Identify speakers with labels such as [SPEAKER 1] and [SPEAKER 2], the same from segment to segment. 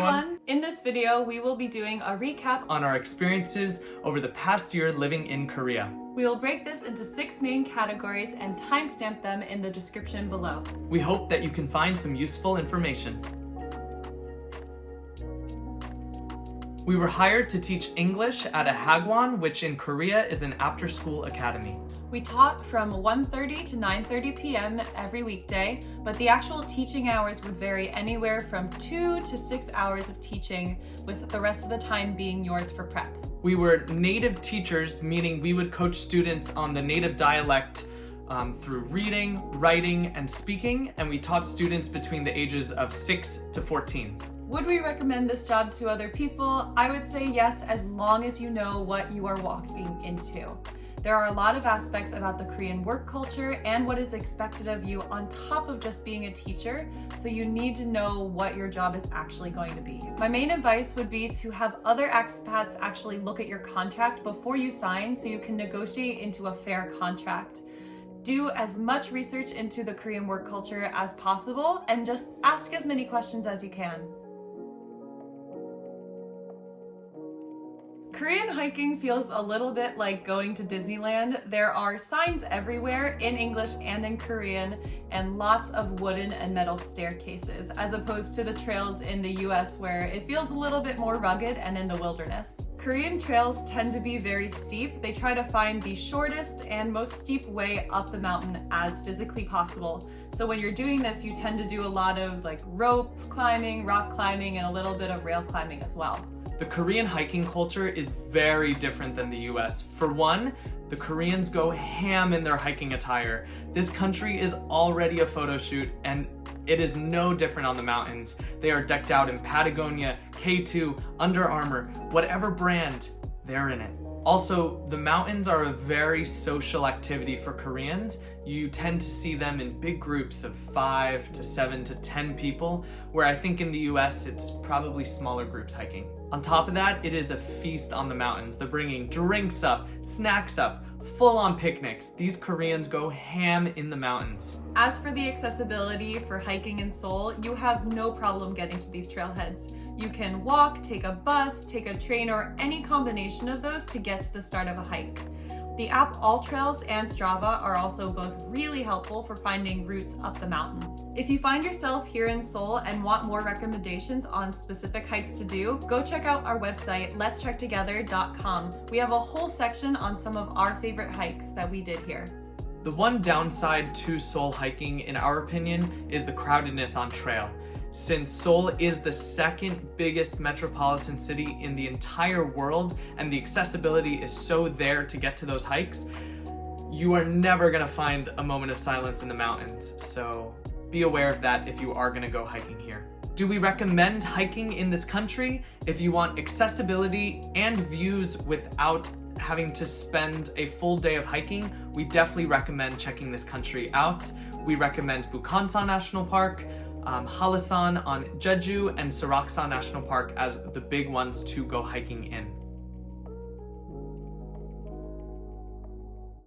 [SPEAKER 1] everyone! In this video, we will be doing a recap
[SPEAKER 2] on our experiences over the past year living in Korea.
[SPEAKER 1] We will break this into 6 main categories and timestamp them in the description below.
[SPEAKER 2] We hope that you can find some useful information. We were hired to teach English at a hagwon, which in Korea is an after-school academy.
[SPEAKER 1] We taught from 1:30 to 9:30 p.m. every weekday, but the actual teaching hours would vary anywhere from 2 to 6 hours of teaching, with the rest of the time being yours for prep.
[SPEAKER 2] We were native teachers, meaning we would coach students on the native dialect through reading, writing, and speaking, and we taught students between the ages of 6 to 14.
[SPEAKER 1] Would we recommend this job to other people? I would say yes, as long as you know what you are walking into. There are a lot of aspects about the Korean work culture and what is expected of you on top of just being a teacher, so you need to know what your job is actually going to be. My main advice would be to have other expats actually look at your contract before you sign so you can negotiate into a fair contract. Do as much research into the Korean work culture as possible and just ask as many questions as you can. Korean hiking feels a little bit like going to Disneyland. There are signs everywhere in English and in Korean, and lots of wooden and metal staircases, as opposed to the trails in the US where it feels a little bit more rugged and in the wilderness. Korean trails tend to be very steep. They try to find the shortest and most steep way up the mountain as physically possible. So when you're doing this, you tend to do a lot of rope climbing, rock climbing, and a little bit of rail climbing as well.
[SPEAKER 2] The Korean hiking culture is very different than the US. For one, the Koreans go ham in their hiking attire. This country is already a photo shoot, and it is no different on the mountains. They are decked out in Patagonia, K2, Under Armour, whatever brand, they're in it. Also, the mountains are a very social activity for Koreans. You tend to see them in big groups of 5 to 7 to 10 people, where I think in the US it's probably smaller groups hiking. On top of that, it is a feast on the mountains. They're bringing drinks up, snacks up, full-on picnics. These Koreans go ham in the mountains.
[SPEAKER 1] As for the accessibility for hiking in Seoul, you have no problem getting to these trailheads. You can walk, take a bus, take a train, or any combination of those to get to the start of a hike. The app AllTrails and Strava are also both really helpful for finding routes up the mountain. If you find yourself here in Seoul and want more recommendations on specific hikes to do, go check out our website, letstrektogether.com. We have a whole section on some of our favorite hikes that we did here.
[SPEAKER 2] The one downside to Seoul hiking, in our opinion, is the crowdedness on trail. Since Seoul is the second biggest metropolitan city in the entire world and the accessibility is so there to get to those hikes, you are never gonna find a moment of silence in the mountains. So be aware of that if you are gonna go hiking here. Do we recommend hiking in this country? If you want accessibility and views without having to spend a full day of hiking, we definitely recommend checking this country out. We recommend Bukhansan National Park, Halasan on Jeju, and Seoraksan National Park as the big ones to go hiking in.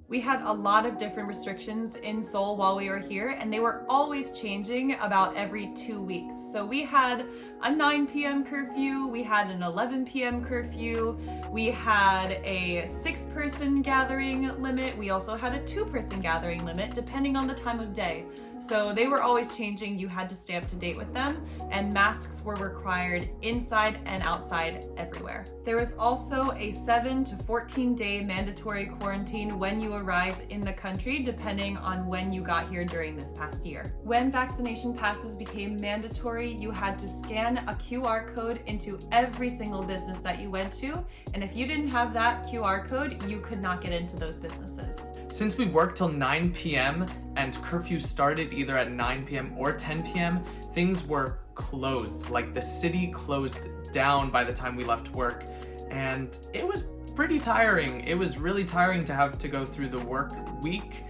[SPEAKER 1] We had a lot of different restrictions in Seoul while we were here, and they were always changing about every 2 weeks. So we had a 9 p.m. curfew, we had an 11 p.m. curfew, we had a 6-person gathering limit, we also had a 2-person gathering limit depending on the time of day. So they were always changing, you had to stay up to date with them, and masks were required inside and outside everywhere. There was also a 7 to 14 day mandatory quarantine when you arrived in the country, depending on when you got here during this past year. When vaccination passes became mandatory, you had to scan a QR code into every single business that you went to, and if you didn't have that QR code, you could not get into those businesses.
[SPEAKER 2] Since we worked till 9 p.m. and curfew started either at 9 p.m. or 10 p.m., things were closed. Like the city closed down by the time we left work, and it was pretty tiring. It was really tiring to have to go through the work week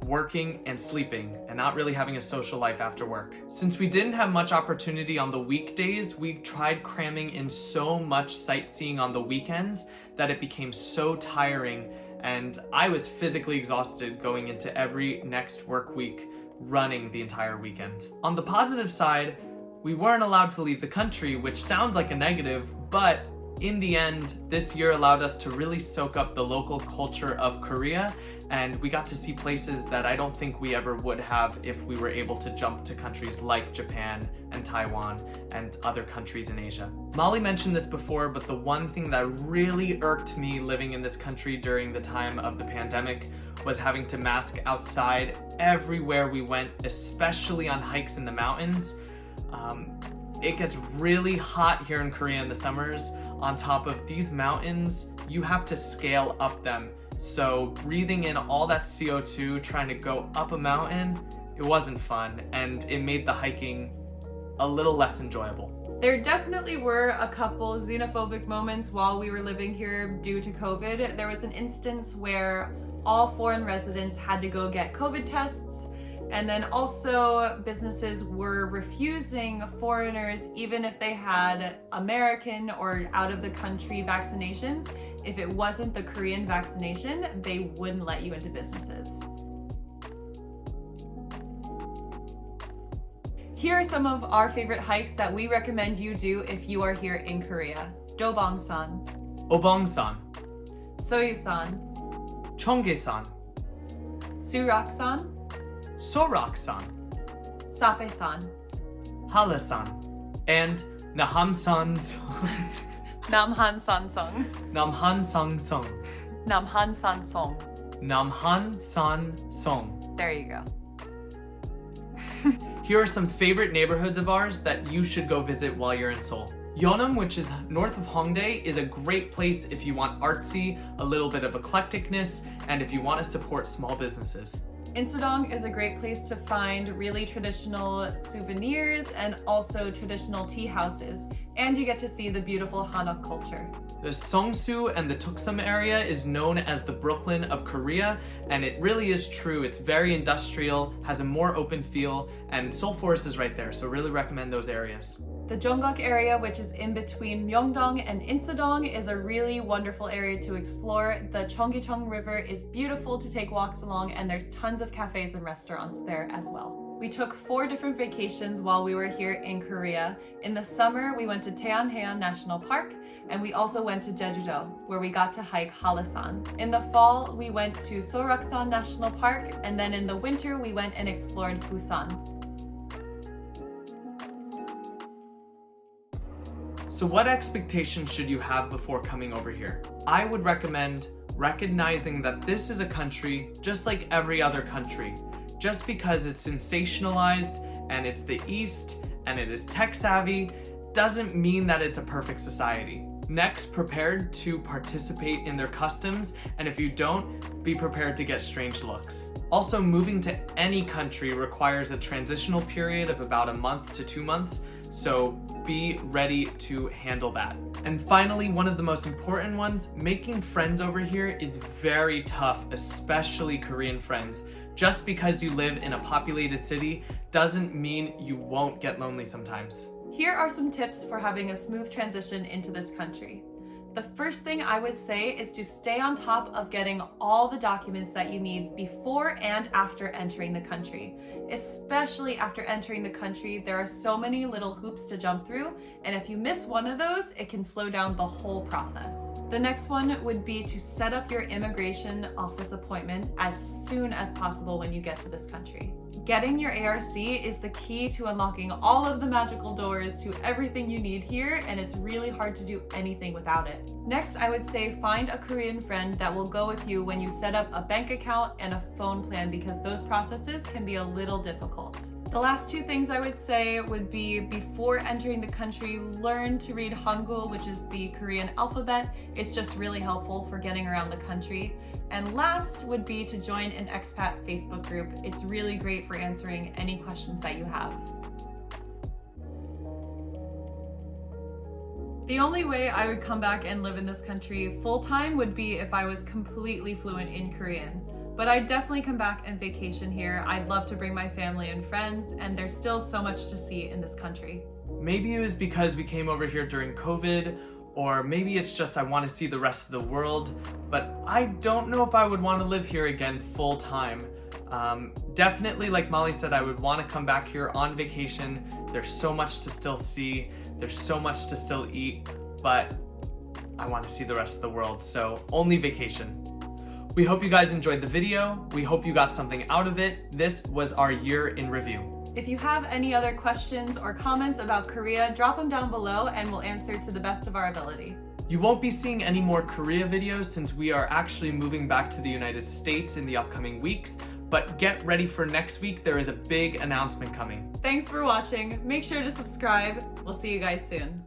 [SPEAKER 2] working and sleeping and not really having a social life after work. Since we didn't have much opportunity on the weekdays, we tried cramming in so much sightseeing on the weekends that it became so tiring, and I was physically exhausted going into every next work week running the entire weekend. On the positive side, We weren't allowed to leave the country, which sounds like a negative, but in the end, this year allowed us to really soak up the local culture of Korea, and we got to see places that I don't think we ever would have if we were able to jump to countries like Japan and Taiwan and other countries in Asia. Molly mentioned this before, but the one thing that really irked me living in this country during the time of the pandemic was having to mask outside everywhere we went, especially on hikes in the mountains. It gets really hot here in Korea in the summers. On top of these mountains, you have to scale up them. So breathing in all that CO2, trying to go up a mountain, it wasn't fun, and it made the hiking a little less enjoyable.
[SPEAKER 1] There definitely were a couple xenophobic moments while we were living here due to COVID. There was an instance where all foreign residents had to go get COVID tests, and then also businesses were refusing foreigners, even if they had American or out of the country vaccinations. If it wasn't the Korean vaccination, they wouldn't let you into businesses. Here are some of our favorite hikes that we recommend you do if you are here in Korea. Dobongsan,
[SPEAKER 2] Obongsan,
[SPEAKER 1] Soyusan,
[SPEAKER 2] Cheonggyesan,
[SPEAKER 1] Suraksan,
[SPEAKER 2] Soraksan,
[SPEAKER 1] Sapesan,
[SPEAKER 2] Halasan, and Nahamsan
[SPEAKER 1] Namhansansong,
[SPEAKER 2] Namhansangsong,
[SPEAKER 1] Namhansansong.
[SPEAKER 2] Namhansansong.
[SPEAKER 1] There you go.
[SPEAKER 2] Here are some favorite neighborhoods of ours that you should go visit while you're in Seoul. Yeonam, which is north of Hongdae, is a great place if you want artsy, a little bit of eclecticness, and if you want to support small businesses.
[SPEAKER 1] Insadong is a great place to find really traditional souvenirs and also traditional tea houses, and you get to see the beautiful Hanok culture.
[SPEAKER 2] The Seongsu and the Tuksum area is known as the Brooklyn of Korea, and it really is true. It's very industrial, has a more open feel, and Seoul Forest is right there, so really recommend those areas.
[SPEAKER 1] The Jongguk area, which is in between Myeongdong and Insadong, is a really wonderful area to explore. The Cheonggyecheong River is beautiful to take walks along, and there's tons of cafes and restaurants there as well. We took 4 different vacations while we were here in Korea. In the summer, we went to Taeanhean National Park, and we also went to Jeju-do, where we got to hike Halasan. In the fall, we went to Soraksan National Park, and then in the winter, we went and explored Busan.
[SPEAKER 2] So what expectations should you have before coming over here? I would recommend recognizing that this is a country just like every other country. Just because it's sensationalized and it's the East and it is tech savvy doesn't mean that it's a perfect society. Next, prepared to participate in their customs, and if you don't, be prepared to get strange looks. Also, moving to any country requires a transitional period of about a month to 2 months, so be ready to handle that. And finally, one of the most important ones, making friends over here is very tough, especially Korean friends. Just because you live in a populated city doesn't mean you won't get lonely sometimes.
[SPEAKER 1] Here are some tips for having a smooth transition into this country. The first thing I would say is to stay on top of getting all the documents that you need before and after entering the country. Especially after entering the country, there are so many little hoops to jump through, and if you miss one of those, it can slow down the whole process. The next one would be to set up your immigration office appointment as soon as possible when you get to this country. Getting your ARC is the key to unlocking all of the magical doors to everything you need here, and it's really hard to do anything without it. Next, I would say find a Korean friend that will go with you when you set up a bank account and a phone plan, because those processes can be a little difficult. The last 2 things I would say would be, before entering the country, learn to read Hangul, which is the Korean alphabet. It's just really helpful for getting around the country. And last would be to join an expat Facebook group. It's really great for answering any questions that you have. The only way I would come back and live in this country full-time would be if I was completely fluent in Korean. But I'd definitely come back and vacation here. I'd love to bring my family and friends, and there's still so much to see in this country.
[SPEAKER 2] Maybe it was because we came over here during COVID, or maybe it's just I want to see the rest of the world, but I don't know if I would want to live here again full-time. Definitely, like Molly said, I would want to come back here on vacation There's so much to still see. There's so much to still eat, but I want to see the rest of the world, so only vacation. We hope you guys enjoyed the video. We hope you got something out of it. This was our year in review.
[SPEAKER 1] If you have any other questions or comments about Korea, drop them down below and we'll answer to the best of our ability.
[SPEAKER 2] You won't be seeing any more Korea videos since we are actually moving back to the United States in the upcoming weeks, but get ready for next week. There is a big announcement coming.
[SPEAKER 1] Thanks for watching. Make sure to subscribe. We'll see you guys soon.